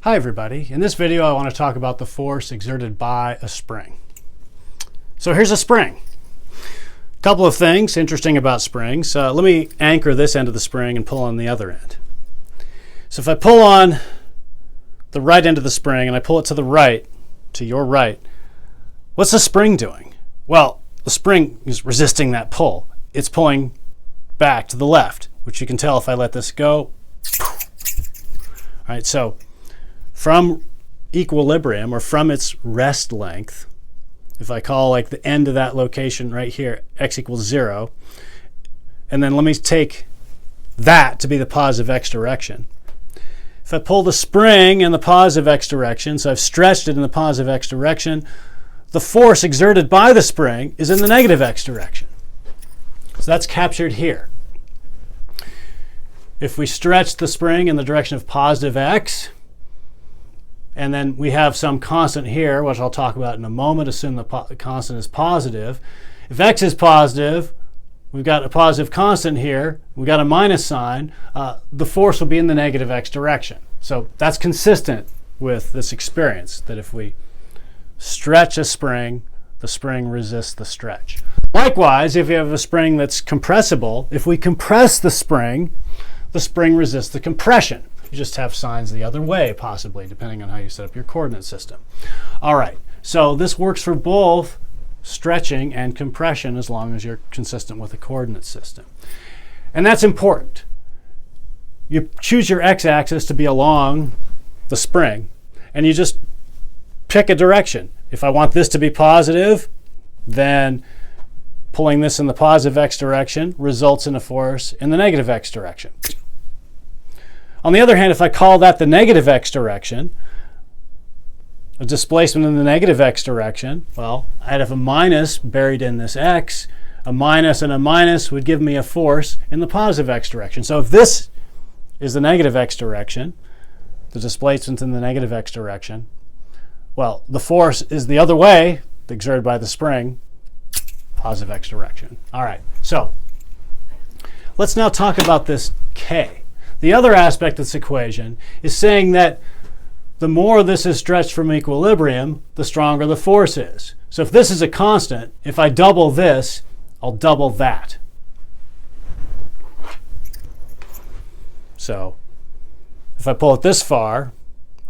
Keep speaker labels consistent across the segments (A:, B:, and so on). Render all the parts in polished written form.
A: Hi everybody. In this video I want to talk about the force exerted by a spring. So here's a spring. A couple of things interesting about springs. Let me anchor this end of the spring and pull on the other end. So if I pull on the right end of the spring and I pull it to the right, to your right, what's the spring doing? Well, the spring is resisting that pull. It's pulling back to the left, which you can tell if I let this go. All right, so from equilibrium, or from its rest length, if I call like the end of that location right here x equals 0, and then let me take that to be the positive x direction. If I pull the spring in the positive x direction, so I've stretched it in the positive x direction, the force exerted by the spring is in the negative x direction. So that's captured here. If we stretch the spring in the direction of positive x, and then we have some constant here, which I'll talk about in a moment, assume the constant is positive. If x is positive, we've got a positive constant here, we've got a minus sign, the force will be in the negative x direction. So that's consistent with this experience, that if we stretch a spring, the spring resists the stretch. Likewise, if you have a spring that's compressible, if we compress the spring resists the compression. You just have signs the other way, possibly, depending on how you set up your coordinate system. All right, so this works for both stretching and compression as long as you're consistent with the coordinate system. And that's important. You choose your x-axis to be along the spring, and you just pick a direction. If I want this to be positive, then pulling this in the positive x direction results in a force in the negative x direction. On the other hand, if I call that the negative x direction, a displacement in the negative x direction, well, I'd have a minus buried in this x. A minus and a minus would give me a force in the positive x direction. So if this is the negative x direction, the displacement in the negative x direction, well, the force is the other way, exerted by the spring, positive x direction. All right, so let's now talk about this k. The other aspect of this equation is saying that the more this is stretched from equilibrium, the stronger the force is. So if this is a constant, if I double this, I'll double that. So if I pull it this far,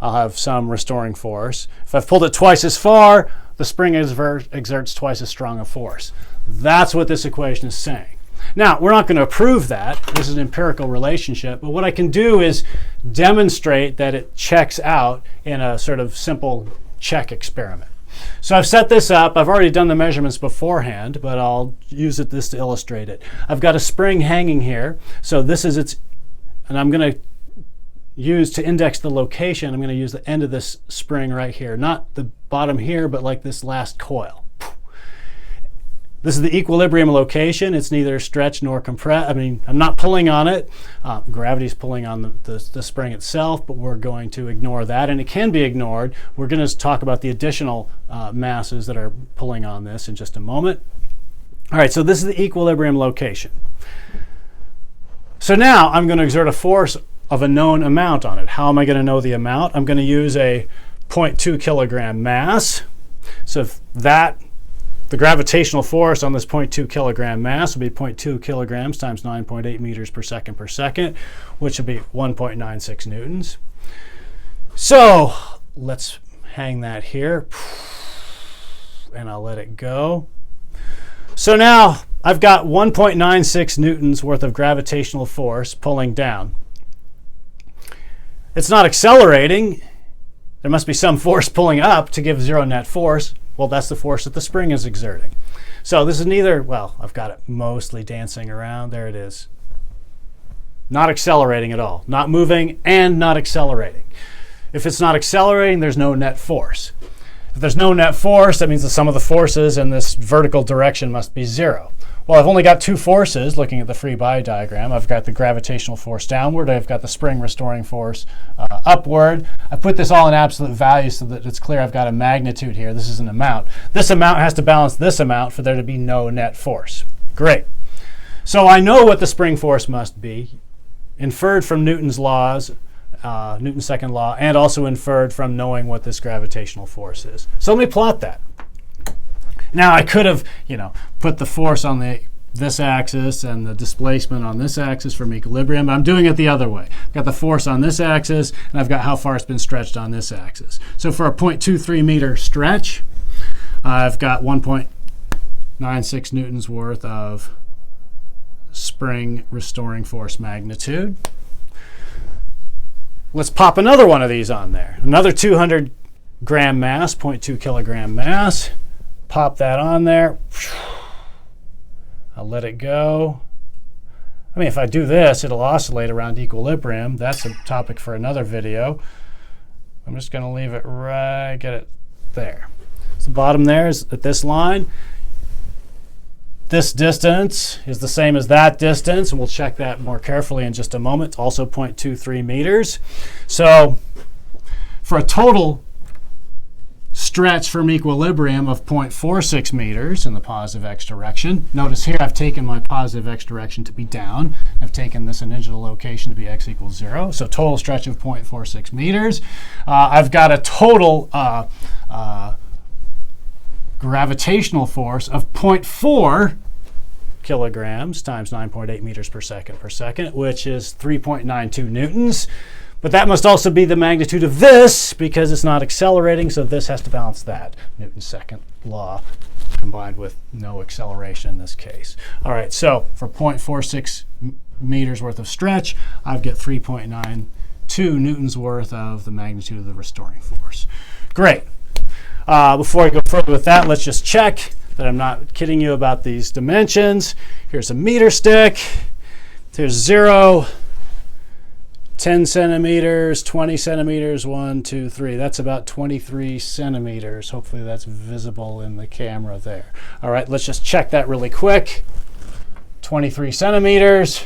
A: I'll have some restoring force. If I've pulled it twice as far, the spring exerts twice as strong a force. That's what this equation is saying. Now, we're not going to prove that. This is an empirical relationship. But what I can do is demonstrate that it checks out in a sort of simple check experiment. So I've set this up. I've already done the measurements beforehand, but I'll use this to illustrate it. I've got a spring hanging here. So this is its, and I'm going to use to index the location. I'm going to use the end of this spring right here. Not the bottom here, but like this last coil. This is the equilibrium location. It's neither stretched nor compressed. I mean, I'm not pulling on it. Gravity's pulling on the spring itself, but we're going to ignore that. And it can be ignored. We're going to talk about the additional masses that are pulling on this in just a moment. All right, so this is the equilibrium location. So now I'm going to exert a force of a known amount on it. How am I going to know the amount? I'm going to use a 0.2 kilogram mass. So if the gravitational force on this 0.2 kilogram mass will be 0.2 kilograms times 9.8 meters per second, which will be 1.96 newtons. So let's hang that here, and I'll let it go. So now I've got 1.96 newtons worth of gravitational force pulling down. It's not accelerating. There must be some force pulling up to give zero net force. Well, that's the force that the spring is exerting. So this is neither, well, I've got it mostly dancing around. There it is. Not accelerating at all. Not moving and not accelerating. If it's not accelerating, there's no net force. If there's no net force, that means the sum of the forces in this vertical direction must be 0. Well, I've only got two forces looking at the free body diagram. I've got the gravitational force downward. I've got the spring restoring force upward. I put this all in absolute values so that it's clear I've got a magnitude here. This is an amount. This amount has to balance this amount for there to be no net force. Great. So I know what the spring force must be, inferred from Newton's laws Newton's second law, and also inferred from knowing what this gravitational force is. So let me plot that. Now I could have, put the force on this axis and the displacement on this axis from equilibrium, but I'm doing it the other way. I've got the force on this axis, and I've got how far it's been stretched on this axis. So for a 0.23 meter stretch, I've got 1.96 newtons worth of spring restoring force magnitude. Let's pop another one of these on there. Another 200 gram mass, 0.2 kilogram mass. Pop that on there. I'll let it go. I mean, if I do this, it'll oscillate around equilibrium. That's a topic for another video. I'm just going to leave it right, get it there. So the bottom there is at this line. This distance is the same as that distance, and we'll check that more carefully in just a moment. It's also 0.23 meters. So for a total stretch from equilibrium of 0.46 meters in the positive x direction. Notice here I've taken my positive x direction to be down. I've taken this initial location to be x equals 0. So total stretch of 0.46 meters. I've got a total gravitational force of 0.4 kilograms times 9.8 meters per second, which is 3.92 newtons. But that must also be the magnitude of this because it's not accelerating, so this has to balance that. Newton's second law combined with no acceleration in this case. All right, so for 0.46 meters worth of stretch, I've got 3.92 newtons worth of the magnitude of the restoring force. Great. Before I go further with that, let's just check that I'm not kidding you about these dimensions. Here's a meter stick. There's 0, 10 centimeters, 20 centimeters, 1, 2, 3. That's about 23 centimeters. Hopefully that's visible in the camera there. All right, let's just check that really quick. 23 centimeters,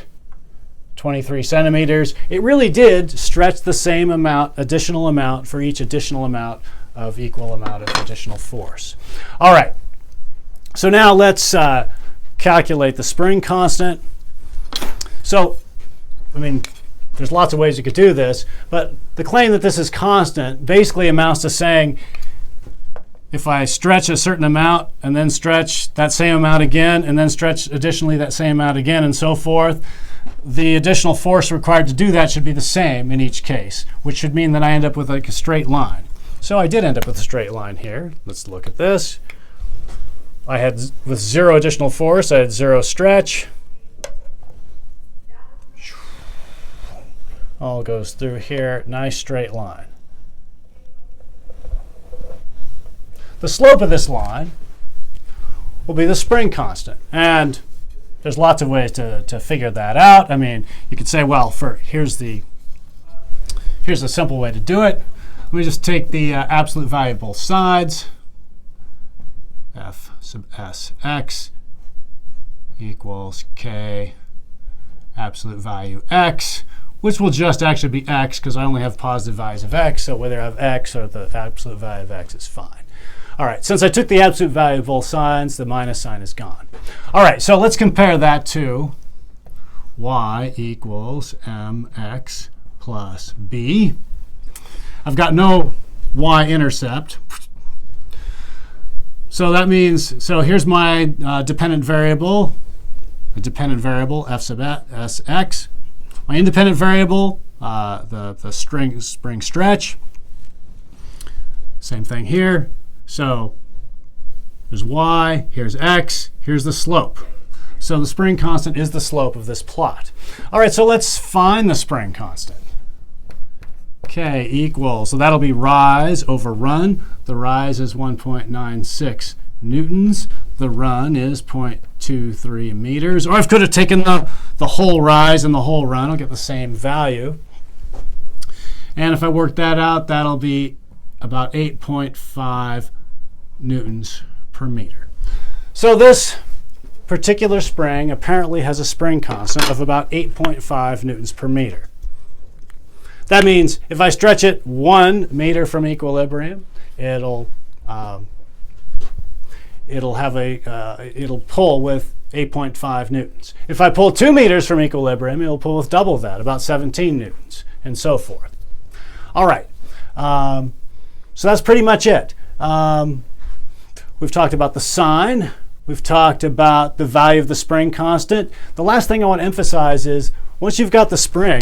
A: 23 centimeters. It really did stretch the same amount, additional amount, for each additional amount of equal amount of additional force. All right, so now let's calculate the spring constant. So, I mean, there's lots of ways you could do this, but the claim that this is constant basically amounts to saying if I stretch a certain amount and then stretch that same amount again and then stretch additionally that same amount again and so forth, the additional force required to do that should be the same in each case, which should mean that I end up with like a straight line. So I did end up with a straight line here. Let's look at this. I had, with 0 additional force, I had 0 stretch. All goes through here, nice straight line. The slope of this line will be the spring constant. And there's lots of ways to figure that out. I mean, you could say, well, here's a simple way to do it. Let me just take the absolute value of both sides. F sub Sx equals k absolute value x, which will just actually be x because I only have positive values of x. So whether I have x or the absolute value of x is fine. All right, since I took the absolute value of both sides, the minus sign is gone. All right, so let's compare that to y equals mx plus b. I've got no y-intercept. So that means, so here's my dependent variable, f sub sx. My independent variable, the spring stretch. Same thing here. So there's y, here's x, here's the slope. So the spring constant is the slope of this plot. All right, so let's find the spring constant. K equals, so that'll be rise over run. The rise is 1.96 newtons. The run is 0.23 meters. Or I could have taken the whole rise and the whole run. I'll get the same value. And if I work that out, that'll be about 8.5 newtons per meter. So this particular spring apparently has a spring constant of about 8.5 newtons per meter. That means if I stretch it 1 meter from equilibrium, it'll pull with 8.5 newtons. If I pull 2 meters from equilibrium, it'll pull with double that, about 17 newtons, and so forth. All right. So that's pretty much it. We've talked about the sign. We've talked about the value of the spring constant. The last thing I want to emphasize is once you've got the spring,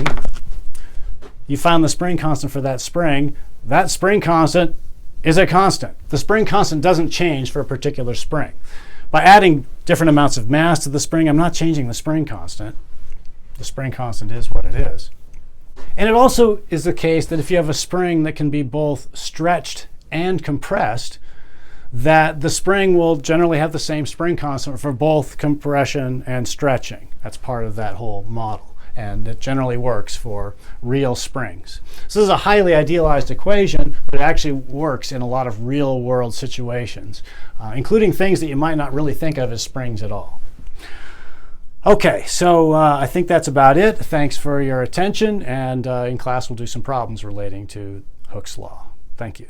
A: you found the spring constant for that spring constant is a constant. The spring constant doesn't change for a particular spring. By adding different amounts of mass to the spring, I'm not changing the spring constant. The spring constant is what it is. And it also is the case that if you have a spring that can be both stretched and compressed, that the spring will generally have the same spring constant for both compression and stretching. That's part of that whole model. And it generally works for real springs. So this is a highly idealized equation, but it actually works in a lot of real world situations, including things that you might not really think of as springs at all. Okay, so I think that's about it. Thanks for your attention, and in class we'll do some problems relating to Hooke's law. Thank you.